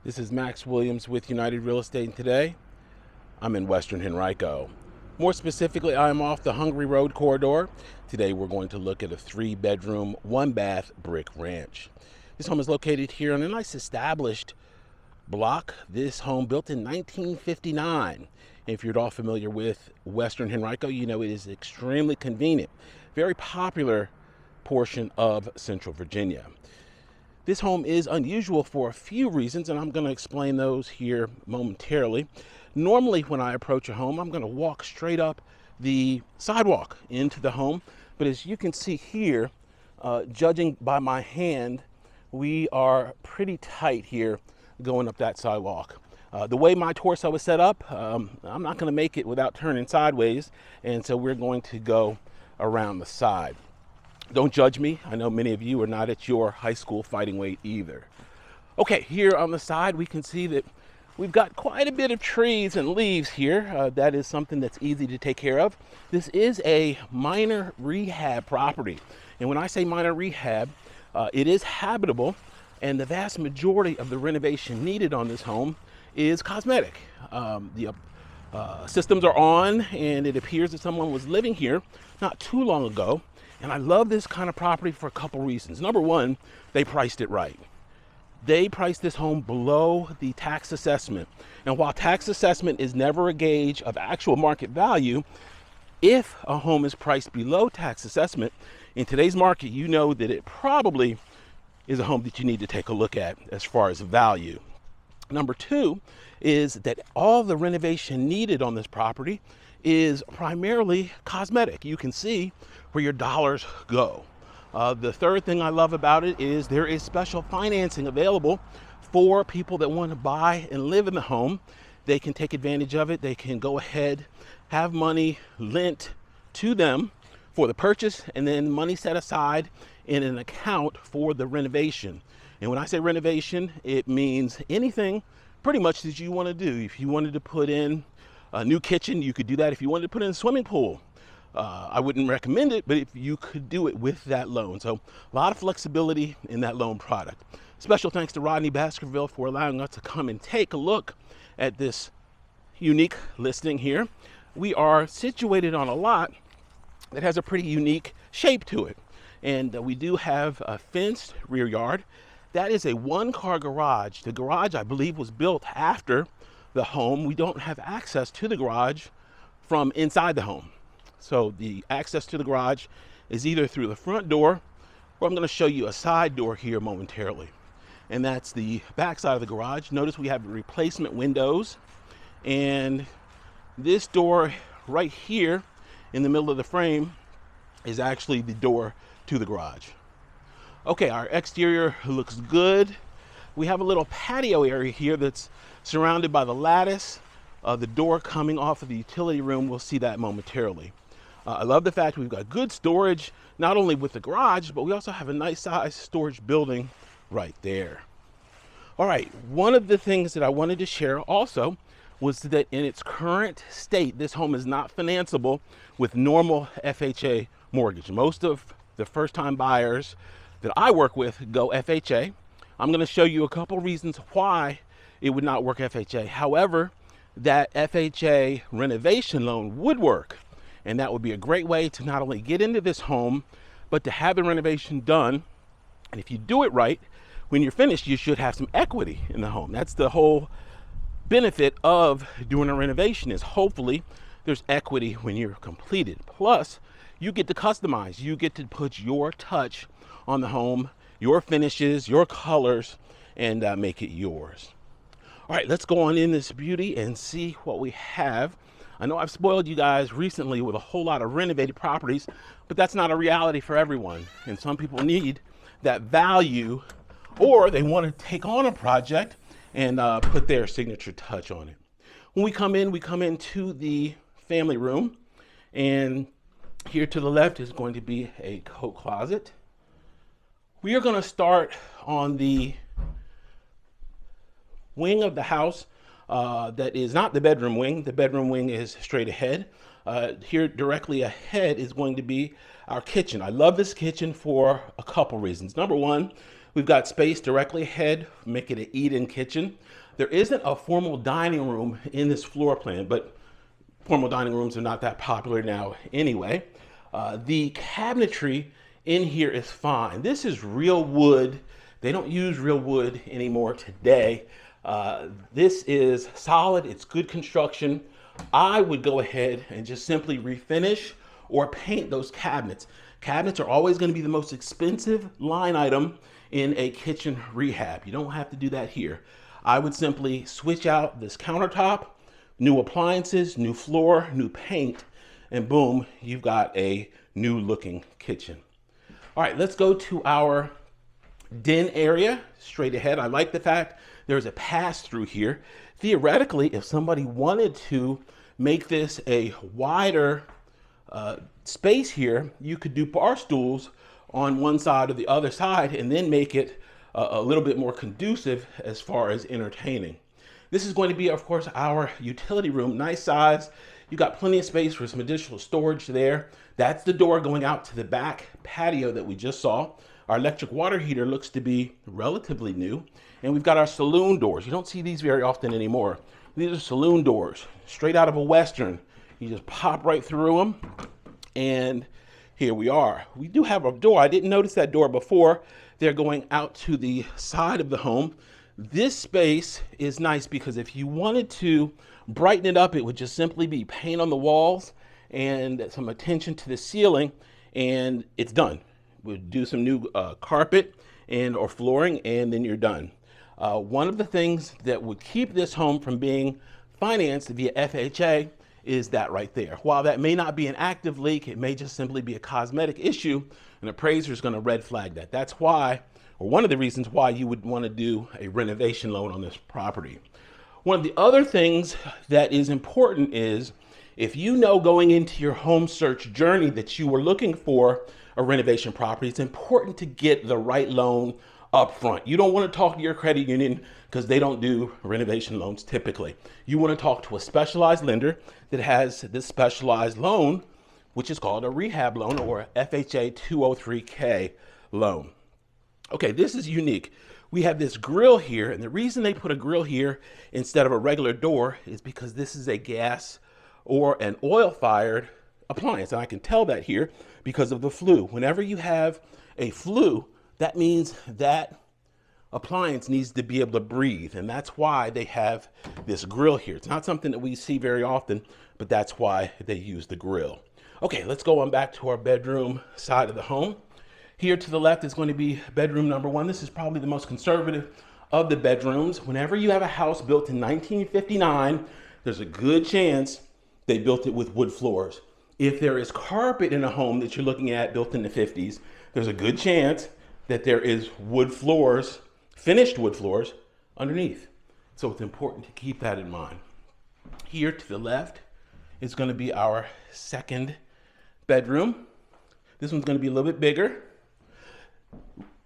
This is Max Williams with United Real Estate, and today I'm in Western Henrico. More specifically, I am off the Hungary Road corridor. Today we're going to look at a 3-bedroom, 1-bath brick ranch. This home is located here on a nice established block. This home built in 1959. If you're at all familiar with Western Henrico, you know it is extremely convenient, very popular portion of Central Virginia. This home is unusual for a few reasons, and I'm going to explain those here momentarily. Normally, when I approach a home, I'm going to walk straight up the sidewalk into the home. But as you can see here, judging by my hand, we are pretty tight here going up that sidewalk. The way my torso is set up, I'm not going to make it without turning sideways, and so we're going to go around the side. Don't judge me. I know many of you are not at your high school fighting weight either. Okay, here on the side, we can see that we've got quite a bit of trees and leaves here. That is something that's easy to take care of. This is a minor rehab property. And when I say minor rehab, it is habitable, and the vast majority of the renovation needed on this home is cosmetic. The systems are on, and it appears that someone was living here not too long ago. And I love this kind of property for a couple reasons. Number one, they priced it right. They priced this home below the tax assessment. And while tax assessment is never a gauge of actual market value, if a home is priced below tax assessment, in today's market, you know that it probably is a home that you need to take a look at as far as value. Number two is that all the renovation needed on this property is primarily cosmetic. You can see where your dollars go. The third thing I love about it is there is special financing available for people that want to buy and live in the home. They can take advantage of it. They can go ahead, have money lent to them for the purchase, and then money set aside in an account for the renovation. And when I say renovation, it means anything pretty much that you want to do. If you wanted to put in a new kitchen, you could do that. If you wanted to put in a swimming pool, I wouldn't recommend it, but if you could do it with that loan. So a lot of flexibility in that loan product. Special thanks to Rodney Baskerville for allowing us to come and take a look at this unique listing here. We are situated on a lot that has a pretty unique shape to it. And we do have a fenced rear yard. That is a 1-car garage. The garage, I believe, was built after the home. We don't have access to the garage from inside the home. So the access to the garage is either through the front door, or I'm going to show you a side door here momentarily. And that's the back side of the garage. Notice we have replacement windows, and this door right here in the middle of the frame is actually the door to the garage. Okay, our exterior looks good. We have a little patio area here that's surrounded by the lattice. The door coming off of the utility room, we'll see that momentarily. I love the fact we've got good storage, not only with the garage, but we also have a nice size storage building right there. All right, one of the things that I wanted to share also was that in its current state, this home is not financeable with normal FHA mortgage. Most of the first-time buyers that I work with go FHA. I'm going to show you a couple reasons why it would not work FHA. However, that FHA renovation loan would work. And that would be a great way to not only get into this home, but to have the renovation done. And if you do it right, when you're finished, you should have some equity in the home. That's the whole benefit of doing a renovation, is hopefully there's equity when you're completed. Plus, you get to customize. You get to put your touch on the home, your finishes, your colors, and make it yours. All right, let's go on in this beauty and see what we have. I know I've spoiled you guys recently with a whole lot of renovated properties, but that's not a reality for everyone. And some people need that value, or they want to take on a project and put their signature touch on it. When we come into the family room, and here to the left is going to be a coat closet. We are going to start on the wing of the house that is not the bedroom wing. The bedroom wing is straight ahead. Here directly ahead is going to be our kitchen. I love this kitchen for a couple reasons. Number one, We've got space directly ahead, make it an eat-in kitchen. There isn't a formal dining room in this floor plan, but formal dining rooms are not that popular now anyway. The cabinetry in here is fine. This is real wood. They don't use real wood anymore today. This is solid, it's good construction. I would go ahead and just simply refinish or paint those cabinets. Cabinets are always going to be the most expensive line item in a kitchen rehab. You don't have to do that here. I would simply switch out this countertop, new appliances, new floor, new paint, and boom, you've got a new looking kitchen. All right, let's go to our den area straight ahead. I like the fact there's a pass through here. Theoretically, if somebody wanted to make this a wider space here, you could do bar stools on one side or the other side and then make it a little bit more conducive as far as entertaining. This is going to be, of course, our utility room. Nice size. You got plenty of space for some additional storage there. That's the door going out to the back patio that we just saw. Our electric water heater looks to be relatively new. And we've got our saloon doors. You don't see these very often anymore. These are saloon doors, straight out of a Western. You just pop right through them. And here we are. We do have a door. I didn't notice that door before. They're going out to the side of the home. This space is nice because if you wanted to brighten it up, it would just simply be paint on the walls and some attention to the ceiling, and it's done. We'll do some new carpet and or flooring, and then you're done. One of the things that would keep this home from being financed via FHA is that right there. While that may not be an active leak, it may just simply be a cosmetic issue. An appraiser is going to red flag that. That's why, or one of the reasons why you would want to do a renovation loan on this property. One of the other things that is important is if you know going into your home search journey that you were looking for a renovation property, it's important to get the right loan up front. You don't want to talk to your credit union because they don't do renovation loans typically. You want to talk to a specialized lender that has this specialized loan, which is called a rehab loan or FHA 203K loan. Okay, this is unique. We have this grill here, and the reason they put a grill here instead of a regular door is because this is a gas or an oil-fired appliance, and I can tell that here because of the flue. Whenever you have a flue, that means that appliance needs to be able to breathe, and that's why they have this grill here. It's not something that we see very often, but that's why they use the grill. Okay, let's go on back to our bedroom side of the home. Here to the left is going to be bedroom number one. This is probably the most conservative of the bedrooms. Whenever you have a house built in 1959, there's a good chance they built it with wood floors. If there is carpet in a home that you're looking at built in the 50s, there's a good chance that there is wood floors, finished wood floors underneath. So it's important to keep that in mind. Here to the left is going to be our second bedroom. This one's going to be a little bit bigger.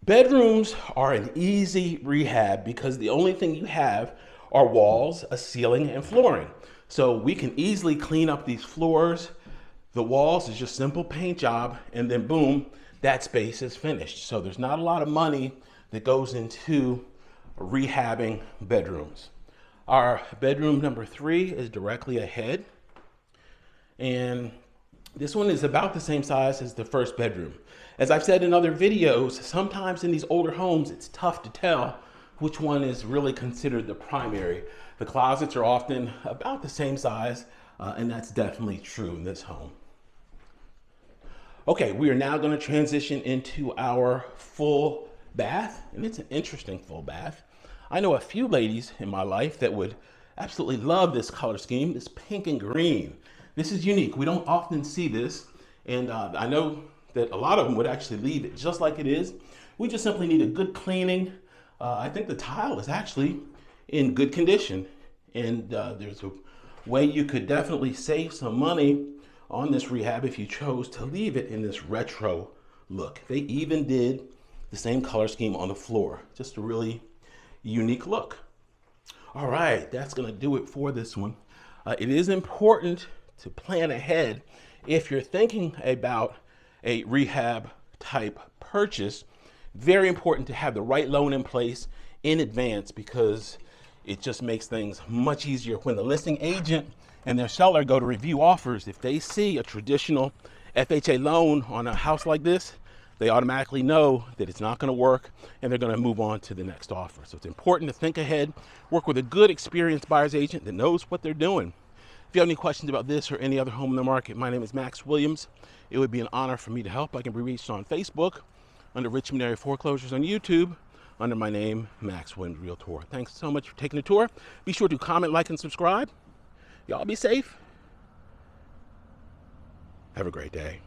Bedrooms are an easy rehab because the only thing you have are walls, a ceiling, and flooring. So we can easily clean up these floors. The walls is just simple paint job, and then boom, that space is finished. So there's not a lot of money that goes into rehabbing bedrooms. Our bedroom number 3 is directly ahead. And this one is about the same size as the first bedroom. As I've said in other videos, sometimes in these older homes, it's tough to tell which one is really considered the primary. The closets are often about the same size, and that's definitely true in this home. Okay, we are now going to transition into our full bath, and it's an interesting full bath. I know a few ladies in my life that would absolutely love this color scheme, this pink and green. This is unique. We don't often see this, and I know that a lot of them would actually leave it just like it is. We just simply need a good cleaning. I think the tile is actually in good condition, and there's a way you could definitely save some money on this rehab if you chose to leave it in this retro look. They even did the same color scheme on the floor. Just a really unique look. All right, that's gonna do it for this one. It is important to plan ahead if you're thinking about a rehab type purchase. Very important to have the right loan in place in advance, because it just makes things much easier when the listing agent and their seller go to review offers. If they see a traditional FHA loan on a house like this, they automatically know that it's not going to work and they're going to move on to the next offer. So it's important to think ahead, work with a good experienced buyer's agent that knows what they're doing. If you have any questions about this or any other home in the market, my name is Max Williams. It would be an honor for me to help. I can be reached on Facebook, under Richmond Area Foreclosures, on YouTube, under my name, Max Williams Realtor. Thanks so much for taking the tour. Be sure to comment, like, and subscribe. Y'all be safe. Have a great day.